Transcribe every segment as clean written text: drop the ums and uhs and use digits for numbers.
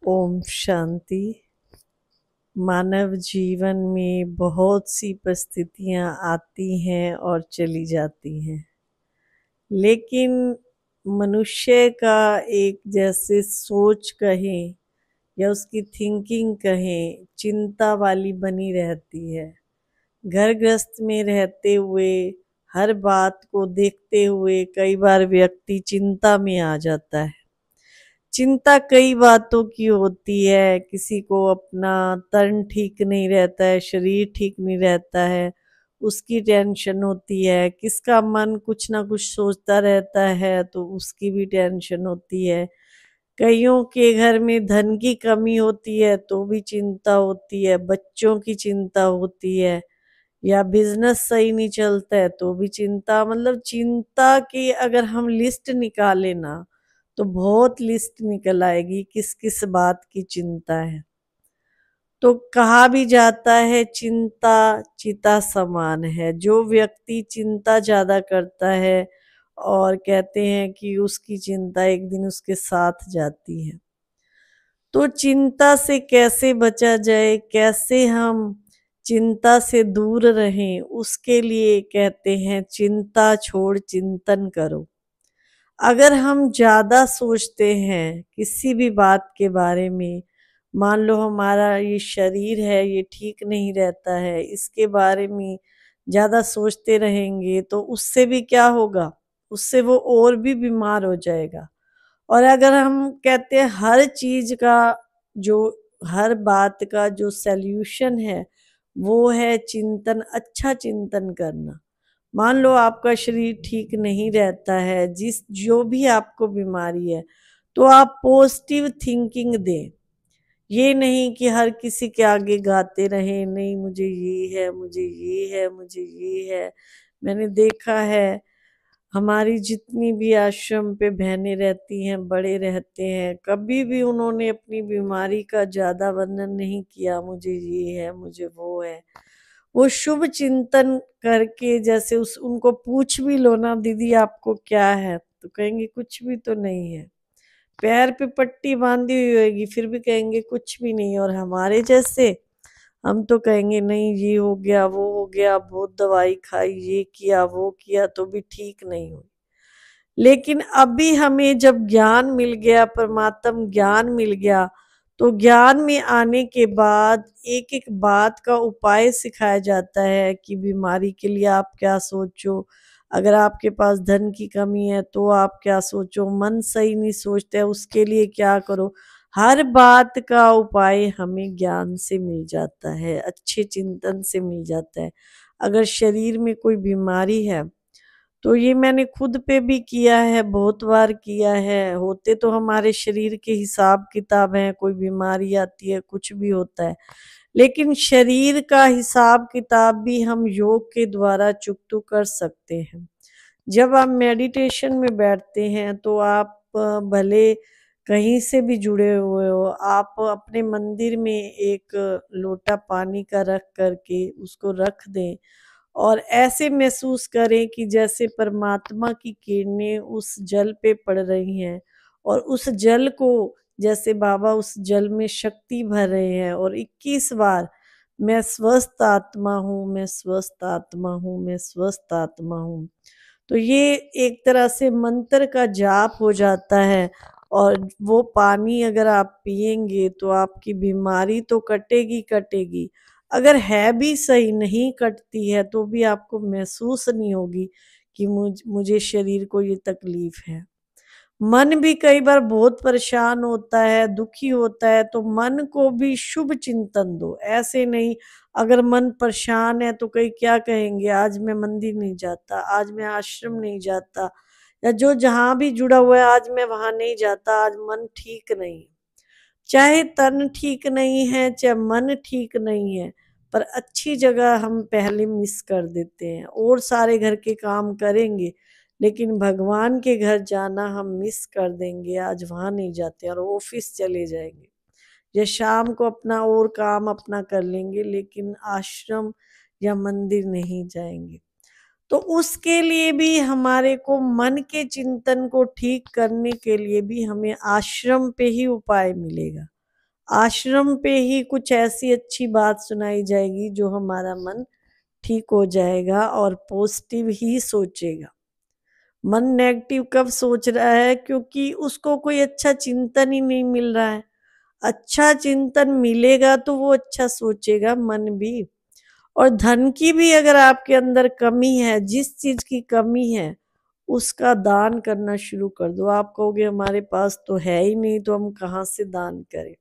ओम शांति। मानव जीवन में बहुत सी परिस्थितियां आती हैं और चली जाती हैं, लेकिन मनुष्य का एक जैसे सोच कहें या उसकी थिंकिंग कहें, चिंता वाली बनी रहती है। घर गृहस्थ में रहते हुए, हर बात को देखते हुए कई बार व्यक्ति चिंता में आ जाता है। चिंता कई बातों की होती है। किसी को अपना तन ठीक नहीं रहता है, शरीर ठीक नहीं रहता है, उसकी टेंशन होती है। किसका मन कुछ ना कुछ सोचता रहता है तो उसकी भी टेंशन होती है। कईयों के घर में धन की कमी होती है तो भी चिंता होती है, बच्चों की चिंता होती है, या बिजनेस सही नहीं चलता है तो भी चिंता। मतलब चिंता की अगर हम लिस्ट निकालें ना तो बहुत लिस्ट निकल आएगी किस किस बात की चिंता है। तो कहा भी जाता है चिंता चिता समान है। जो व्यक्ति चिंता ज्यादा करता है और कहते हैं कि उसकी चिंता एक दिन उसके साथ जाती है। तो चिंता से कैसे बचा जाए, कैसे हम चिंता से दूर रहें, उसके लिए कहते हैं चिंता छोड़ चिंतन करो। अगर हम ज्यादा सोचते हैं किसी भी बात के बारे में, मान लो हमारा ये शरीर है ये ठीक नहीं रहता है, इसके बारे में ज्यादा सोचते रहेंगे तो उससे भी क्या होगा, उससे वो और भी बीमार हो जाएगा। और अगर हम कहते हैं हर चीज का जो हर बात का जो सल्यूशन है वो है चिंतन, अच्छा चिंतन करना। मान लो आपका शरीर ठीक नहीं रहता है, जिस जो भी आपको बीमारी है, तो आप पॉजिटिव थिंकिंग दें। ये नहीं कि हर किसी के आगे गाते रहें, नहीं मुझे ये है, मुझे ये है, मुझे ये है। मैंने देखा है हमारी जितनी भी आश्रम पे बहनें रहती हैं, बड़े रहते हैं, कभी भी उन्होंने अपनी बीमारी का ज्यादा वर्णन नहीं किया, मुझे ये है, मुझे वो है। वो शुभ चिंतन करके, जैसे उस उनको पूछ भी लो ना, दीदी आपको क्या है, तो कहेंगे कुछ भी तो नहीं है। पैर पे पट्टी बांधी हुई होगी फिर भी कहेंगे कुछ भी नहीं। और हमारे जैसे हम तो कहेंगे नहीं ये हो गया, वो हो गया, बहुत दवाई खाई, ये किया, वो किया, तो भी ठीक नहीं हुई। लेकिन अभी हमें जब ज्ञान मिल गया, परमात्म ज्ञान मिल गया, तो ज्ञान में आने के बाद एक एक बात का उपाय सिखाया जाता है कि बीमारी के लिए आप क्या सोचो, अगर आपके पास धन की कमी है तो आप क्या सोचो, मन सही नहीं सोचते उसके लिए क्या करो। हर बात का उपाय हमें ज्ञान से मिल जाता है, अच्छे चिंतन से मिल जाता है। अगर शरीर में कोई बीमारी है तो ये मैंने खुद पे भी किया है, बहुत बार किया है। होते तो हमारे शरीर के हिसाब किताब हैं, कोई बीमारी आती है, कुछ भी होता है, लेकिन शरीर का हिसाब किताब भी हम योग के द्वारा चुकतू कर सकते हैं। जब आप मेडिटेशन में बैठते हैं तो आप भले कहीं से भी जुड़े हुए हो, आप अपने मंदिर में एक लोटा पानी का रख करके उसको रख दें और ऐसे महसूस करें कि जैसे परमात्मा की किरणें उस जल पे पड़ रही हैं, और उस जल को जैसे बाबा उस जल में शक्ति भर रहे हैं, और 21 बार मैं स्वस्थ आत्मा हूँ, मैं स्वस्थ आत्मा हूँ, मैं स्वस्थ आत्मा हूँ। तो ये एक तरह से मंत्र का जाप हो जाता है। और वो पानी अगर आप पिएंगे तो आपकी बीमारी तो कटेगी कटेगी, अगर है भी सही नहीं कटती है तो भी आपको महसूस नहीं होगी कि मुझे शरीर को ये तकलीफ है। मन भी कई बार बहुत परेशान होता है, दुखी होता है, तो मन को भी शुभ चिंतन दो। ऐसे नहीं, अगर मन परेशान है तो कई क्या कहेंगे, आज मैं मंदिर नहीं जाता, आज मैं आश्रम नहीं जाता, या जो जहां भी जुड़ा हुआ है आज मैं वहां नहीं जाता, आज मन ठीक नहीं है। चाहे तन ठीक नहीं है, चाहे मन ठीक नहीं है, पर अच्छी जगह हम पहले मिस कर देते हैं। और सारे घर के काम करेंगे लेकिन भगवान के घर जाना हम मिस कर देंगे, आज वहां नहीं जाते और ऑफिस चले जाएंगे, या शाम को अपना और काम अपना कर लेंगे लेकिन आश्रम या मंदिर नहीं जाएंगे। तो उसके लिए भी हमारे को मन के चिंतन को ठीक करने के लिए भी हमें आश्रम पे ही उपाय मिलेगा। आश्रम पे ही कुछ ऐसी अच्छी बात सुनाई जाएगी जो हमारा मन ठीक हो जाएगा और पॉजिटिव ही सोचेगा। मन नेगेटिव कब सोच रहा है? क्योंकि उसको कोई अच्छा चिंतन ही नहीं मिल रहा है। अच्छा चिंतन मिलेगा तो वो अच्छा सोचेगा मन भी। और धन की भी अगर आपके अंदर कमी है, जिस चीज की कमी है उसका दान करना शुरू कर दो। आप कहोगे हमारे पास तो है ही नहीं, तो हम कहाँ से दान करें?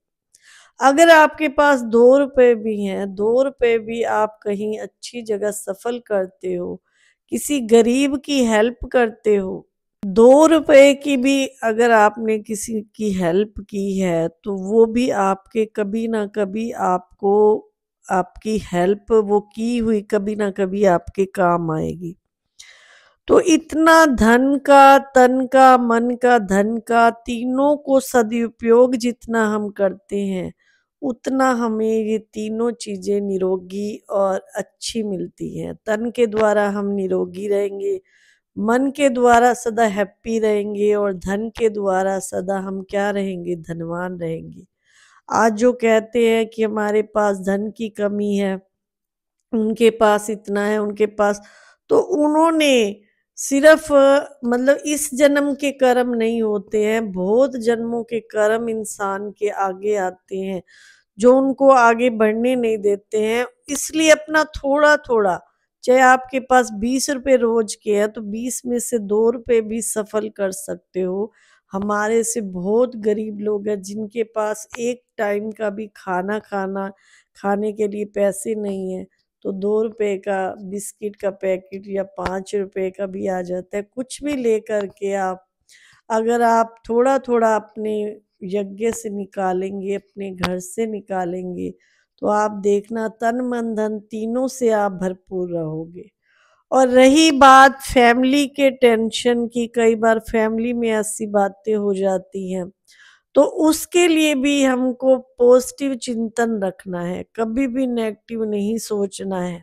अगर आपके पास 2 रुपए भी हैं, 2 रुपए भी आप कहीं अच्छी जगह सफल करते हो, किसी गरीब की हेल्प करते हो, 2 रुपए की भी अगर आपने किसी की हेल्प की है तो वो भी आपके कभी ना कभी आपको, आपकी हेल्प वो की हुई कभी ना कभी आपके काम आएगी। तो इतना धन का, तन का, मन का, धन का, तीनों को सदुपयोग जितना हम करते हैं उतना हमें ये तीनों चीजें निरोगी और अच्छी मिलती हैं। तन के द्वारा हम निरोगी रहेंगे, मन के द्वारा सदा हैप्पी रहेंगे और धन के द्वारा सदा हम क्या रहेंगे? धनवान रहेंगे। आज जो कहते हैं कि हमारे पास धन की कमी है, उनके पास इतना है, उनके पास, तो उन्होंने सिर्फ मतलब इस जन्म के कर्म नहीं होते हैं, बहुत जन्मों के कर्म इंसान के आगे आते हैं जो उनको आगे बढ़ने नहीं देते हैं। इसलिए अपना थोड़ा थोड़ा, चाहे आपके पास 20 रुपए रोज के हैं तो 20 में से 2 रुपए भी सफल कर सकते हो। हमारे से बहुत गरीब लोग हैं जिनके पास एक टाइम का भी खाने के लिए पैसे नहीं है, तो 2 रुपए का बिस्किट का पैकेट या 5 रुपए का भी आ जाता है। कुछ भी लेकर के आप, अगर आप थोड़ा थोड़ा अपने यज्ञ से निकालेंगे, अपने घर से निकालेंगे, तो आप देखना तन मन धन तीनों से आप भरपूर रहोगे। और रही बात फैमिली के टेंशन की, कई बार फैमिली में ऐसी बातें हो जाती हैं, तो उसके लिए भी हमको पॉजिटिव चिंतन रखना है, कभी भी नेगेटिव नहीं सोचना है।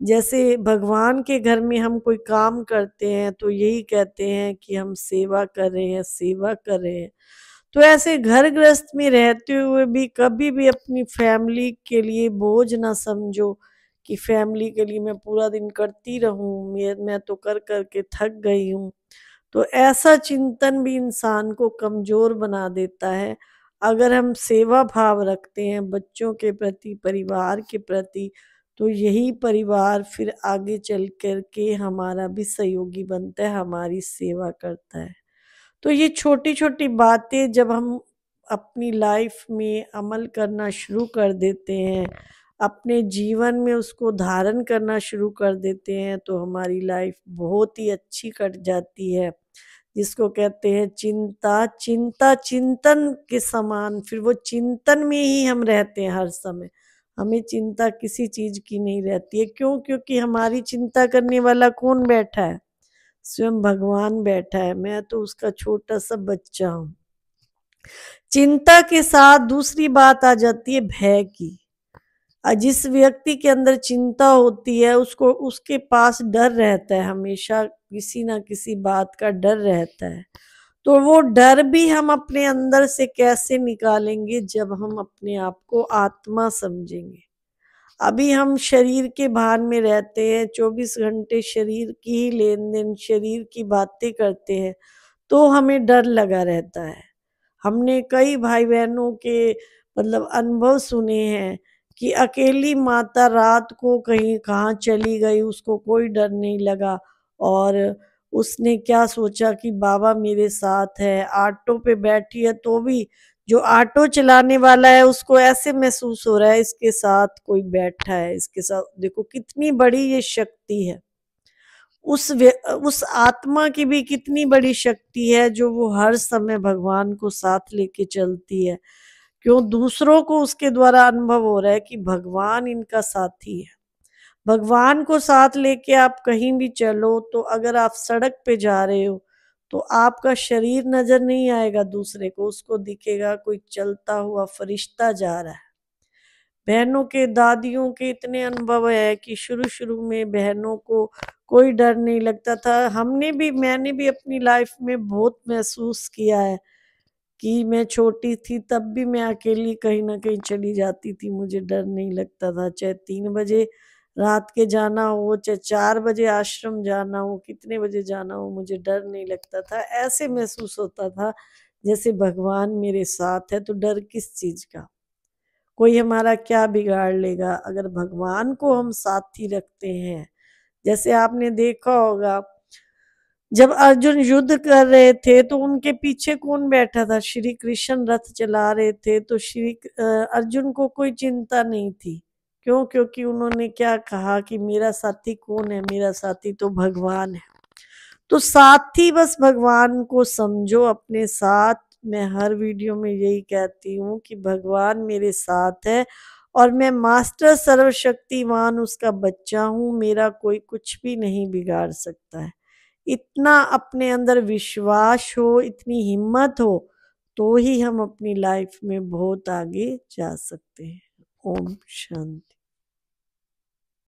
जैसे भगवान के घर में हम कोई काम करते हैं तो यही कहते हैं कि हम सेवा कर रहे हैं, सेवा कर रहे हैं। तो ऐसे घर गृहस्थ में रहते हुए भी कभी भी अपनी फैमिली के लिए बोझ ना समझो कि फैमिली के लिए मैं पूरा दिन करती रहूं, मैं तो कर कर के थक गई हूँ। तो ऐसा चिंतन भी इंसान को कमजोर बना देता है। अगर हम सेवा भाव रखते हैं बच्चों के प्रति, परिवार के प्रति, तो यही परिवार फिर आगे चल कर के हमारा भी सहयोगी बनता है, हमारी सेवा करता है। तो ये छोटी छोटी बातें जब हम अपनी लाइफ में अमल करना शुरू कर देते हैं, अपने जीवन में उसको धारण करना शुरू कर देते हैं, तो हमारी लाइफ बहुत ही अच्छी कट जाती है। जिसको कहते हैं चिंता, चिंता चिंतन के समान, फिर वो चिंतन में ही हम रहते हैं हर समय। हमें चिंता किसी चीज की नहीं रहती है। क्यों? क्योंकि हमारी चिंता करने वाला कौन बैठा है? स्वयं भगवान बैठा है, मैं तो उसका छोटा सा बच्चा हूँ। चिंता के साथ दूसरी बात आ जाती है भय की। जिस व्यक्ति के अंदर चिंता होती है उसको, उसके पास डर रहता है, हमेशा किसी ना किसी बात का डर रहता है। तो वो डर भी हम अपने अंदर से कैसे निकालेंगे? जब हम अपने आप को आत्मा समझेंगे। अभी हम शरीर के भान में रहते हैं, 24 घंटे शरीर की ही लेन देन, शरीर की बातें करते हैं, तो हमें डर लगा रहता है। हमने कई भाई बहनों के मतलब अनुभव सुने हैं कि अकेली माता रात को कहीं कहाँ चली गई, उसको कोई डर नहीं लगा, और उसने क्या सोचा कि बाबा मेरे साथ है। ऑटो पे बैठी है तो भी जो ऑटो चलाने वाला है उसको ऐसे महसूस हो रहा है इसके साथ कोई बैठा है, इसके साथ। देखो कितनी बड़ी ये शक्ति है। उस आत्मा की भी कितनी बड़ी शक्ति है जो वो हर समय भगवान को साथ लेके चलती है। क्यों? दूसरों को उसके द्वारा अनुभव हो रहा है कि भगवान इनका साथी है। भगवान को साथ लेके आप कहीं भी चलो, तो अगर आप सड़क पे जा रहे हो तो आपका शरीर नजर नहीं आएगा दूसरे को, उसको दिखेगा कोई चलता हुआ फरिश्ता जा रहा है। बहनों के, दादियों के इतने अनुभव है कि शुरू शुरू में बहनों को कोई डर नहीं लगता था। मैंने भी अपनी लाइफ में बहुत महसूस किया है कि मैं छोटी थी तब भी मैं अकेली कहीं ना कहीं चली जाती थी, मुझे डर नहीं लगता था। चाहे 3 बजे रात के जाना हो, चाहे 4 बजे आश्रम जाना हो, कितने बजे जाना हो, मुझे डर नहीं लगता था। ऐसे महसूस होता था जैसे भगवान मेरे साथ है, तो डर किस चीज का। कोई हमारा क्या बिगाड़ लेगा अगर भगवान को हम साथी रखते हैं। जैसे आपने देखा होगा, जब अर्जुन युद्ध कर रहे थे तो उनके पीछे कौन बैठा था? श्री कृष्ण रथ चला रहे थे, तो अर्जुन को कोई चिंता नहीं थी। क्यों? क्योंकि उन्होंने क्या कहा कि मेरा साथी कौन है? मेरा साथी तो भगवान है। तो साथी बस भगवान को समझो अपने साथ। मैं हर वीडियो में यही कहती हूँ कि भगवान मेरे साथ है और मैं मास्टर सर्वशक्तिमान उसका बच्चा हूँ, मेरा कोई कुछ भी नहीं बिगाड़ सकता है। इतना अपने अंदर विश्वास हो, इतनी हिम्मत हो, तो ही हम अपनी लाइफ में बहुत आगे जा सकते हैं। ओम शांति।